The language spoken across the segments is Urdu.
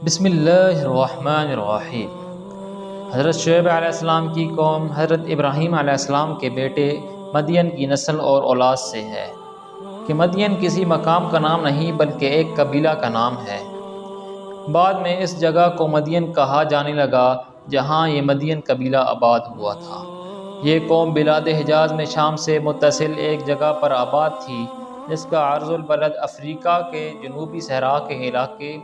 بسم اللہ الرحمن الرحیم۔ حضرت شعیب علیہ السلام کی قوم حضرت ابراہیم علیہ السلام کے بیٹے مدین کی نسل اور اولاد سے ہے کہ مدین کسی مقام کا نام نہیں بلکہ ایک قبیلہ کا نام ہے۔ بعد میں اس جگہ کو مدین کہا جانے لگا جہاں یہ مدین قبیلہ آباد ہوا تھا۔ یہ قوم بلاد حجاز میں شام سے متصل ایک جگہ پر آباد تھی جس کا عرض البلد افریقہ کے جنوبی صحرا کے علاقے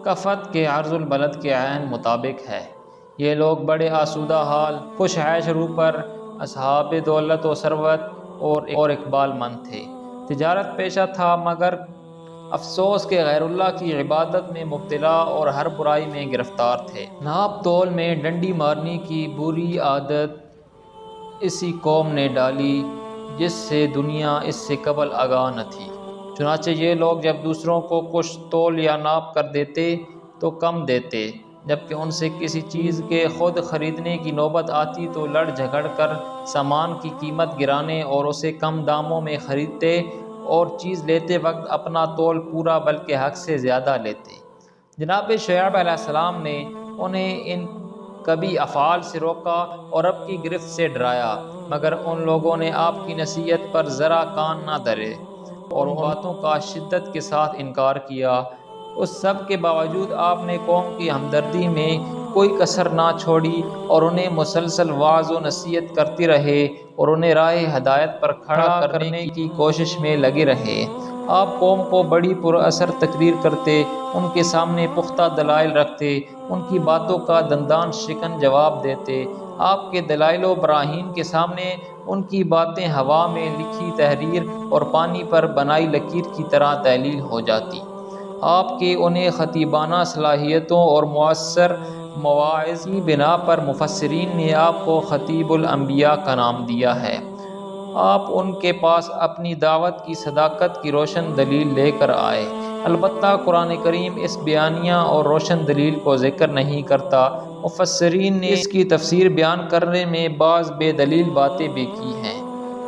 کفت کے عرض البلد کے عین مطابق ہے۔ یہ لوگ بڑے آسودہ حال، خوش عیش رو پر، اصحاب دولت و ثروت اور اقبال مند تھے۔ تجارت پیشہ تھا مگر افسوس کہ غیر اللہ کی عبادت میں مبتلا اور ہر برائی میں گرفتار تھے۔ ناپ تول میں ڈنڈی مارنے کی بری عادت اسی قوم نے ڈالی جس سے دنیا اس سے قبل آگاہ نہ تھی۔ چنانچہ یہ لوگ جب دوسروں کو کچھ تول یا ناپ کر دیتے تو کم دیتے، جبکہ ان سے کسی چیز کے خود خریدنے کی نوبت آتی تو لڑ جھگڑ کر سامان کی قیمت گرانے اور اسے کم داموں میں خریدتے اور چیز لیتے وقت اپنا تول پورا بلکہ حق سے زیادہ لیتے۔ جناب شعیب علیہ السلام نے انہیں ان کبھی افعال سے روکا اور رب کی گرفت سے ڈرایا، مگر ان لوگوں نے آپ کی نصیحت پر ذرا کان نہ دھرے اور ان باتوں کا شدت کے ساتھ انکار کیا۔ اس سب کے باوجود آپ نے قوم کی ہمدردی میں کوئی کسر نہ چھوڑی اور انہیں مسلسل وعظ و نصیحت کرتے رہے اور انہیں راہ ہدایت پر کھڑا کرنے کی کوشش میں لگے رہے۔ آپ قوم کو بڑی پر اثر تقریر کرتے، ان کے سامنے پختہ دلائل رکھتے، ان کی باتوں کا دندان شکن جواب دیتے۔ آپ کے دلائل و براہین کے سامنے ان کی باتیں ہوا میں لکھی تحریر اور پانی پر بنائی لکیر کی طرح دلیل ہو جاتی۔ آپ کے انہیں خطیبانہ صلاحیتوں اور مؤثر مواعظ کی بنا پر مفسرین نے آپ کو خطیب الانبیاء کا نام دیا ہے۔ آپ ان کے پاس اپنی دعوت کی صداقت کی روشن دلیل لے کر آئے۔ البتہ قرآن کریم اس بیانیہ اور روشن دلیل کو ذکر نہیں کرتا۔ مفسرین نے اس کی تفسیر بیان کرنے میں بعض بے دلیل باتیں بھی کی ہیں۔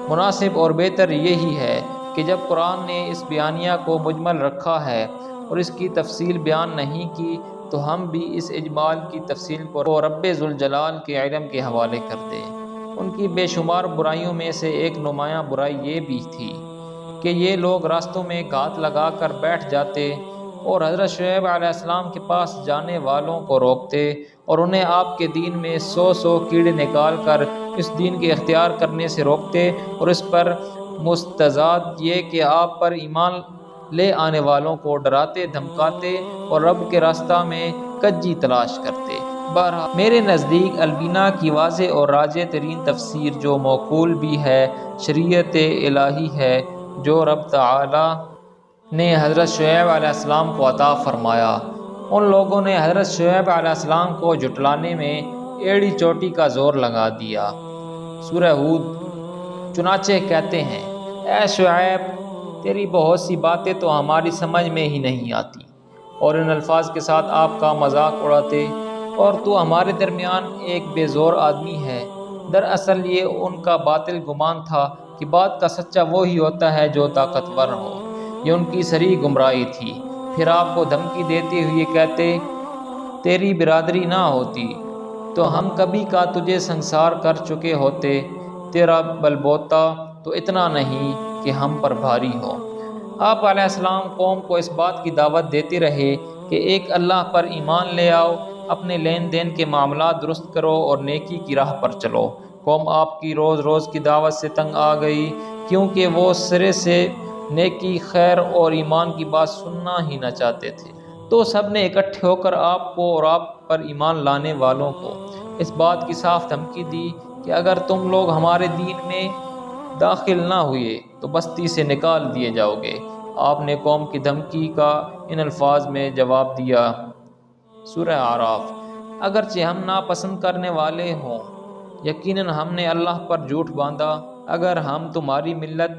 مناسب اور بہتر یہی ہے کہ جب قرآن نے اس بیانیہ کو مجمل رکھا ہے اور اس کی تفصیل بیان نہیں کی تو ہم بھی اس اجمال کی تفصیل کو رب ذوالجلال کے علم کے حوالے کر دیں۔ ان کی بے شمار برائیوں میں سے ایک نمایاں برائی یہ بھی تھی کہ یہ لوگ راستوں میں گھات لگا کر بیٹھ جاتے اور حضرت شعیب علیہ السلام کے پاس جانے والوں کو روکتے اور انہیں آپ کے دین میں 100 کیڑے نکال کر اس دین کے اختیار کرنے سے روکتے اور اس پر مستزاد یہ کہ آپ پر ایمان لے آنے والوں کو ڈراتے دھمکاتے اور رب کے راستہ میں کجی تلاش کرتے۔ بہرحال میرے نزدیک البینا کی واضح اور راجح ترین تفسیر جو موقول بھی ہے شریعت الہی ہے جو رب تعالی نے حضرت شعیب علیہ السلام کو عطا فرمایا۔ ان لوگوں نے حضرت شعیب علیہ السلام کو جھٹلانے میں ایڑی چوٹی کا زور لگا دیا۔ سورہ ہود۔ چنانچہ کہتے ہیں، اے شعیب، تیری بہت سی باتیں تو ہماری سمجھ میں ہی نہیں آتی، اور ان الفاظ کے ساتھ آپ کا مذاق اڑاتے، اور تو ہمارے درمیان ایک بے زور آدمی ہے۔ دراصل یہ ان کا باطل گمان تھا کہ بات کا سچا وہی ہوتا ہے جو طاقتور ہو۔ یہ ان کی صریح گمراہی تھی۔ پھر آپ کو دھمکی دیتے ہوئے کہتے، تیری برادری نہ ہوتی تو ہم کبھی کا تجھے سنسار کر چکے ہوتے، تیرا بلبوتا تو اتنا نہیں کہ ہم پر بھاری ہو۔ آپ علیہ السلام قوم کو اس بات کی دعوت دیتے رہے کہ ایک اللہ پر ایمان لے آؤ، اپنے لین دین کے معاملات درست کرو اور نیکی کی راہ پر چلو۔ قوم آپ کی روز روز کی دعوت سے تنگ آ گئی کیونکہ وہ سرے سے نیکی، خیر اور ایمان کی بات سننا ہی نہ چاہتے تھے۔ تو سب نے اکٹھے ہو کر آپ کو اور آپ پر ایمان لانے والوں کو اس بات کی صاف دھمکی دی کہ اگر تم لوگ ہمارے دین میں داخل نہ ہوئے تو بستی سے نکال دیے جاؤ گے۔ آپ نے قوم کی دھمکی کا ان الفاظ میں جواب دیا۔ سورہ اعراف۔ اگرچہ ہم ناپسند کرنے والے ہوں، یقیناً ہم نے اللہ پر جھوٹ باندھا اگر ہم تمہاری ملت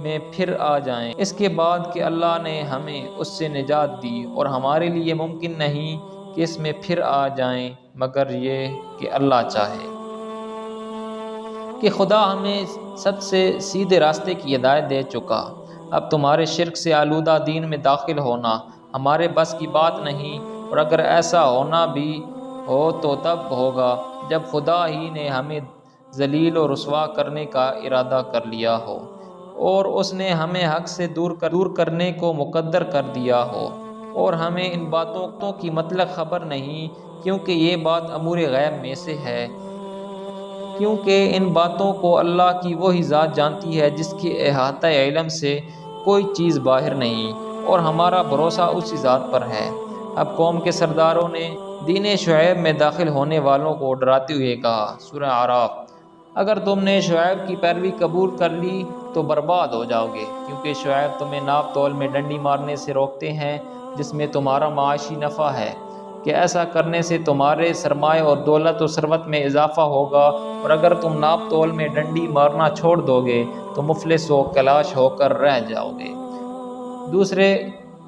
میں پھر آ جائیں اس کے بعد کہ اللہ نے ہمیں اس سے نجات دی، اور ہمارے لیے ممکن نہیں کہ اس میں پھر آ جائیں مگر یہ کہ اللہ چاہے۔ کہ خدا ہمیں سب سے سیدھے راستے کی ہدایت دے چکا۔ اب تمہارے شرک سے آلودہ دین میں داخل ہونا ہمارے بس کی بات نہیں۔ اور اگر ایسا ہونا بھی ہو تو تب ہوگا جب خدا ہی نے ہمیں ذلیل و رسوا کرنے کا ارادہ کر لیا ہو اور اس نے ہمیں حق سے دور کرنے کو مقدر کر دیا ہو، اور ہمیں ان باتوں کی مطلق خبر نہیں، کیونکہ یہ بات امور غیب میں سے ہے، کیونکہ ان باتوں کو اللہ کی وہی ذات جانتی ہے جس کے احاطہ علم سے کوئی چیز باہر نہیں، اور ہمارا بھروسہ اسی ذات پر ہے۔ اب قوم کے سرداروں نے دین شعیب میں داخل ہونے والوں کو ڈراتے ہوئے کہا، سورہ اعراف: اگر تم نے شعیب کی پیروی قبول کر لی تو برباد ہو جاؤ گے، کیونکہ شعیب تمہیں ناپ تول میں ڈنڈی مارنے سے روکتے ہیں جس میں تمہارا معاشی نفع ہے، کہ ایسا کرنے سے تمہارے سرمایہ اور دولت و ثروت میں اضافہ ہوگا، اور اگر تم ناپ تول میں ڈنڈی مارنا چھوڑ دو گے تو مفلس و کلاش ہو کر رہ جاؤ گے۔ دوسرے،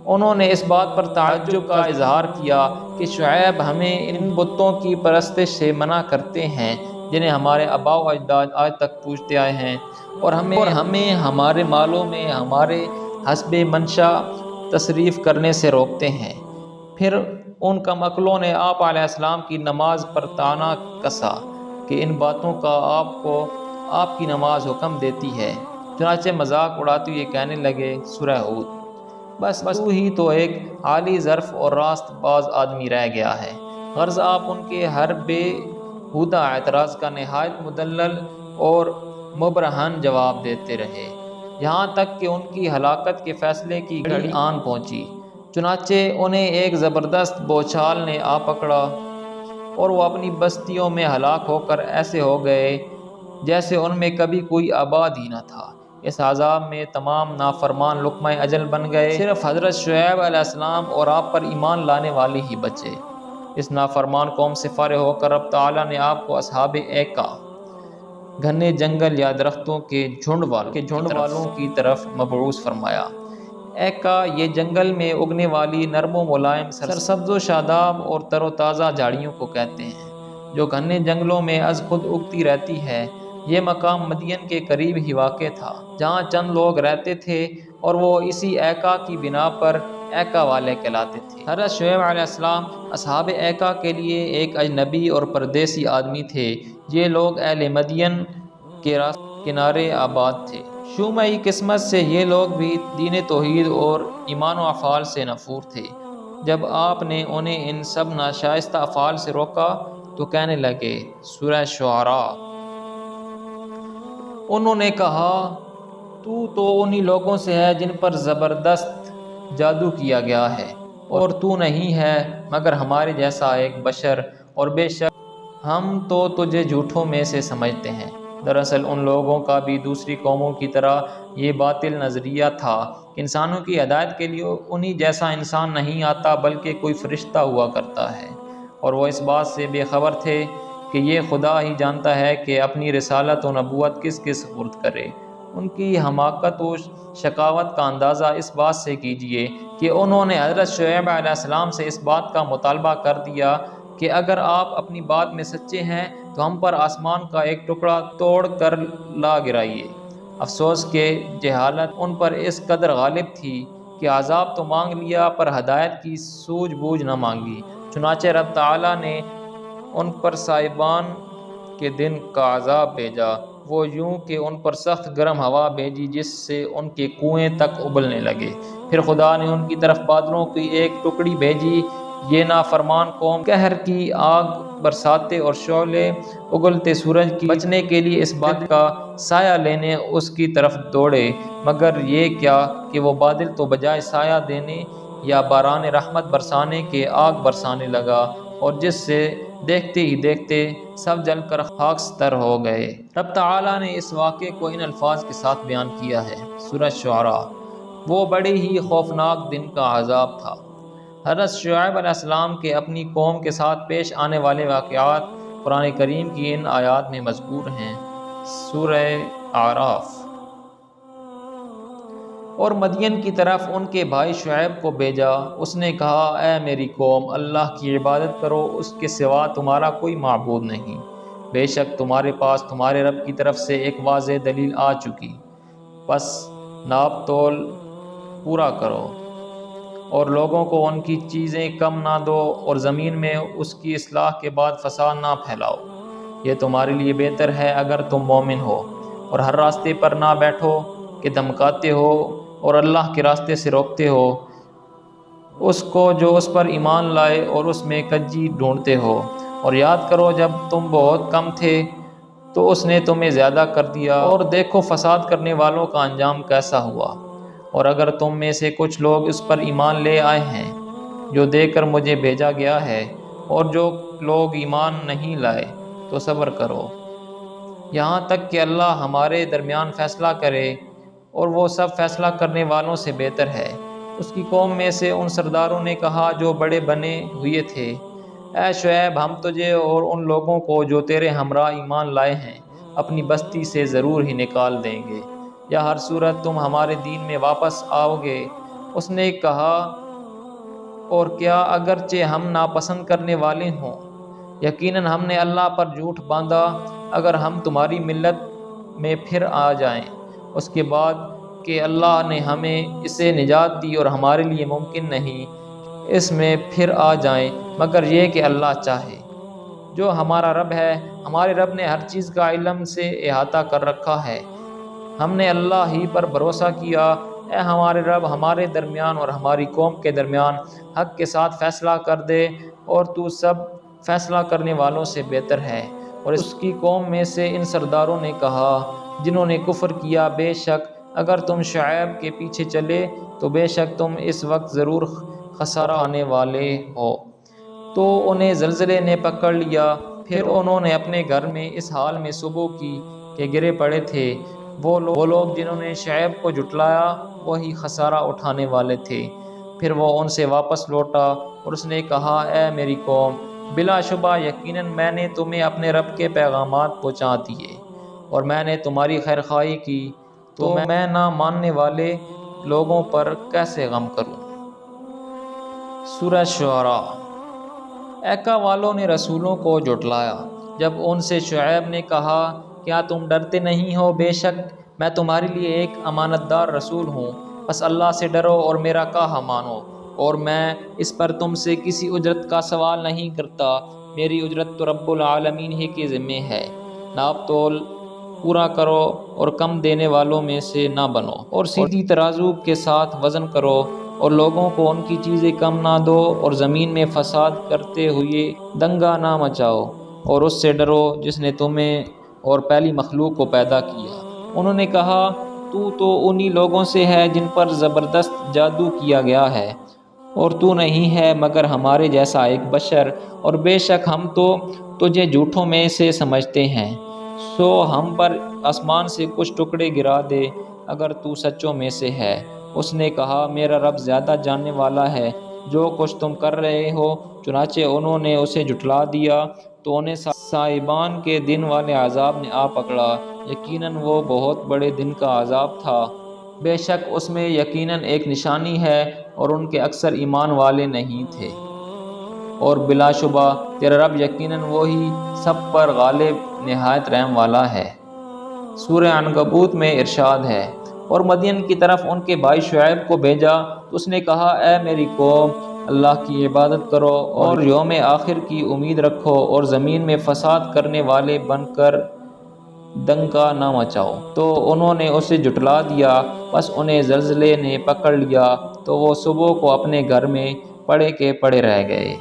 انہوں نے اس بات پر تعجب کا اظہار کیا کہ شعیب ہمیں ان بتوں کی پرستش سے منع کرتے ہیں جنہیں ہمارے آباء و اجداد آج تک پوجتے آئے ہیں، اور ہمیں ہمارے مالوں میں ہمارے حسب منشا تصریف کرنے سے روکتے ہیں۔ پھر ان کم عقلوں نے آپ علیہ السلام کی نماز پر طعنہ کسا کہ ان باتوں کا آپ کو آپ کی نماز حکم دیتی ہے، چنانچہ مذاق اڑاتے ہوئے کہنے لگے، سورہ ہود: بس تو ہی تو ایک عالی ظرف اور راست باز آدمی رہ گیا ہے۔ غرض آپ ان کے ہر بے ہودہ اعتراض کا نہایت مدلل اور مبرہن جواب دیتے رہے، یہاں تک کہ ان کی ہلاکت کے فیصلے کی گھڑی آن پہنچی۔ چنانچہ انہیں ایک زبردست بوچھال نے آ پکڑا اور وہ اپنی بستیوں میں ہلاک ہو کر ایسے ہو گئے جیسے ان میں کبھی کوئی آباد ہی نہ تھا۔ اس عذاب میں تمام نافرمان لقمہ اجل بن گئے، صرف حضرت شعیب علیہ السلام اور آپ پر ایمان لانے والے ہی بچے۔ اس نافرمان قوم سے فارغ ہو کر رب تعالیٰ نے آپ کو اصحاب ایکا، گھنے جنگل یا درختوں کے جھنڈ والوں کی طرف مبعوث فرمایا۔ ایکا یہ جنگل میں اگنے والی نرم و ملائم سرسبز و شاداب اور تر و تازہ جھاڑیوں کو کہتے ہیں، جو گھنے جنگلوں میں از خود اگتی رہتی ہے۔ یہ مقام مدین کے قریب ہی واقع تھا، جہاں چند لوگ رہتے تھے اور وہ اسی ایکا کی بنا پر ایکا والے کہلاتے تھے۔ حضرت شعیب علیہ السلام اصحاب ایکا کے لیے ایک اجنبی اور پردیسی آدمی تھے۔ یہ لوگ اہل مدین کے راستے کنارے آباد تھے۔ شومیئی قسمت سے یہ لوگ بھی دین توحید اور ایمان و افعال سے نفور تھے۔ جب آپ نے انہیں ان سب ناشائستہ افعال سے روکا تو کہنے لگے، سورہ شعراء: انہوں نے کہا، تو انہی لوگوں سے ہے جن پر زبردست جادو کیا گیا ہے، اور تو نہیں ہے مگر ہمارے جیسا ایک بشر، اور بے شک ہم تو تجھے جھوٹوں میں سے سمجھتے ہیں۔ دراصل ان لوگوں کا بھی دوسری قوموں کی طرح یہ باطل نظریہ تھا کہ انسانوں کی ہدایت کے لیے انہی جیسا انسان نہیں آتا بلکہ کوئی فرشتہ ہوا کرتا ہے، اور وہ اس بات سے بے خبر تھے کہ یہ خدا ہی جانتا ہے کہ اپنی رسالت و نبوت کس کے سپرد کرے۔ ان کی حماقت و شقاوت کا اندازہ اس بات سے کیجیے کہ انہوں نے حضرت شعیب علیہ السلام سے اس بات کا مطالبہ کر دیا کہ اگر آپ اپنی بات میں سچے ہیں تو ہم پر آسمان کا ایک ٹکڑا توڑ کر لا گرائیے۔ افسوس کہ جہالت ان پر اس قدر غالب تھی کہ عذاب تو مانگ لیا پر ہدایت کی سوجھ بوجھ نہ مانگی۔ چنانچہ رب تعالیٰ نے ان پر سائبان کے دن کا عذاب بھیجا، وہ یوں کہ ان پر سخت گرم ہوا بھیجی جس سے ان کے کنویں تک ابلنے لگے۔ پھر خدا نے ان کی طرف بادلوں کی ایک ٹکڑی بھیجی، یہ نافرمان قوم قہر کی آگ برساتے اور شعلے اگلتے سورج کی بچنے کے لیے اس بادل کا سایہ لینے اس کی طرف دوڑے، مگر یہ کیا کہ وہ بادل تو بجائے سایہ دینے یا باران رحمت برسانے کے آگ برسانے لگا، اور جس سے دیکھتے ہی دیکھتے سب جل کر خاکستر ہو گئے۔ رب تعالیٰ نے اس واقعے کو ان الفاظ کے ساتھ بیان کیا ہے، سورہ شعراء: وہ بڑے ہی خوفناک دن کا عذاب تھا۔ حضرت شعیب علیہ السلام کے اپنی قوم کے ساتھ پیش آنے والے واقعات قرآن کریم کی ان آیات میں مذکور ہیں۔ سورہ اعراف: اور مدین کی طرف ان کے بھائی شعیب کو بھیجا، اس نے کہا، اے میری قوم، اللہ کی عبادت کرو، اس کے سوا تمہارا کوئی معبود نہیں، بے شک تمہارے پاس تمہارے رب کی طرف سے ایک واضح دلیل آ چکی، پس ناپ تول پورا کرو۔ اور لوگوں کو ان کی چیزیں کم نہ دو اور زمین میں اس کی اصلاح کے بعد فساد نہ پھیلاؤ۔ یہ تمہارے لیے بہتر ہے اگر تم مومن ہو۔ اور ہر راستے پر نہ بیٹھو کہ دھمکاتے ہو اور اللہ کے راستے سے روکتے ہو اس کو جو اس پر ایمان لائے اور اس میں کجی ڈھونڈتے ہو۔ اور یاد کرو جب تم بہت کم تھے تو اس نے تمہیں زیادہ کر دیا، اور دیکھو فساد کرنے والوں کا انجام کیسا ہوا۔ اور اگر تم میں سے کچھ لوگ اس پر ایمان لے آئے ہیں جو دے کر مجھے بھیجا گیا ہے، اور جو لوگ ایمان نہیں لائے تو صبر کرو یہاں تک کہ اللہ ہمارے درمیان فیصلہ کرے، اور وہ سب فیصلہ کرنے والوں سے بہتر ہے۔ اس کی قوم میں سے ان سرداروں نے کہا جو بڑے بنے ہوئے تھے، اے شعیب ہم تجھے اور ان لوگوں کو جو تیرے ہمراہ ایمان لائے ہیں اپنی بستی سے ضرور ہی نکال دیں گے، یا ہر صورت تم ہمارے دین میں واپس آؤ گے۔ اس نے کہا اور کیا اگرچہ ہم ناپسند کرنے والے ہوں، یقیناً ہم نے اللہ پر جھوٹ باندھا اگر ہم تمہاری ملت میں پھر آ جائیں اس کے بعد کہ اللہ نے ہمیں اسے نجات دی، اور ہمارے لیے ممکن نہیں اس میں پھر آ جائیں مگر یہ کہ اللہ چاہے۔ جو ہمارا رب ہے، ہمارے رب نے ہر چیز کا علم سے احاطہ کر رکھا ہے۔ ہم نے اللہ ہی پر بھروسہ کیا۔ اے ہمارے رب ہمارے درمیان اور ہماری قوم کے درمیان حق کے ساتھ فیصلہ کر دے، اور تو سب فیصلہ کرنے والوں سے بہتر ہے۔ اور اس کی قوم میں سے ان سرداروں نے کہا جنہوں نے کفر کیا، بے شک اگر تم شعیب کے پیچھے چلے تو بے شک تم اس وقت ضرور خسارہ آنے والے ہو۔ تو انہیں زلزلے نے پکڑ لیا، پھر انہوں نے اپنے گھر میں اس حال میں صبح کی کہ گرے پڑے تھے۔ وہ لوگ جنہوں نے شعیب کو جھٹلایا وہی خسارہ اٹھانے والے تھے۔ پھر وہ ان سے واپس لوٹا اور اس نے کہا اے میری قوم، بلا شبہ یقیناً میں نے تمہیں اپنے رب کے پیغامات پہنچا دیے اور میں نے تمہاری خیرخواہی کی، تو میں نہ ماننے والے لوگوں پر کیسے غم کروں۔ سورہ شعراء۔ ایکا والوں نے رسولوں کو جھٹلایا جب ان سے شعیب نے کہا کیا تم ڈرتے نہیں ہو؟ بے شک میں تمہارے لیے ایک امانت دار رسول ہوں، بس اللہ سے ڈرو اور میرا کہا مانو، اور میں اس پر تم سے کسی اجرت کا سوال نہیں کرتا، میری اجرت تو رب العالمین ہی کے ذمہ ہے۔ ناپ تول پورا کرو اور کم دینے والوں میں سے نہ بنو، اور سیدھی ترازو کے ساتھ وزن کرو، اور لوگوں کو ان کی چیزیں کم نہ دو، اور زمین میں فساد کرتے ہوئے دنگا نہ مچاؤ، اور اس سے ڈرو جس نے تمہیں اور پہلی مخلوق کو پیدا کیا۔ انہوں نے کہا تو انہی لوگوں سے ہے جن پر زبردست جادو کیا گیا ہے، اور تو نہیں ہے مگر ہمارے جیسا ایک بشر، اور بے شک ہم تو تجھے جھوٹوں میں سے سمجھتے ہیں، سو ہم پر آسمان سے کچھ ٹکڑے گرا دے اگر تو سچوں میں سے ہے۔ اس نے کہا میرا رب زیادہ جاننے والا ہے جو کچھ تم کر رہے ہو۔ چنانچہ انہوں نے اسے جھٹلا دیا تو انہیں صائبان کے دن والے عذاب نے آ پکڑا، یقیناً وہ بہت بڑے دن کا عذاب تھا۔ بے شک اس میں یقیناً ایک نشانی ہے اور ان کے اکثر ایمان والے نہیں تھے، اور بلا شبہ تیرا رب یقیناً وہی سب پر غالب نہایت رحم والا ہے۔ سورہ عنکبوت میں ارشاد ہے اور مدین کی طرف ان کے بھائی شعیب کو بھیجا تو اس نے کہا اے میری قوم، اللہ کی عبادت کرو اور یوم آخر کی امید رکھو، اور زمین میں فساد کرنے والے بن کر دنگا نہ مچاؤ۔ تو انہوں نے اسے جھٹلا دیا، بس انہیں زلزلے نے پکڑ لیا تو وہ صبح کو اپنے گھر میں پڑے کے پڑے رہ گئے۔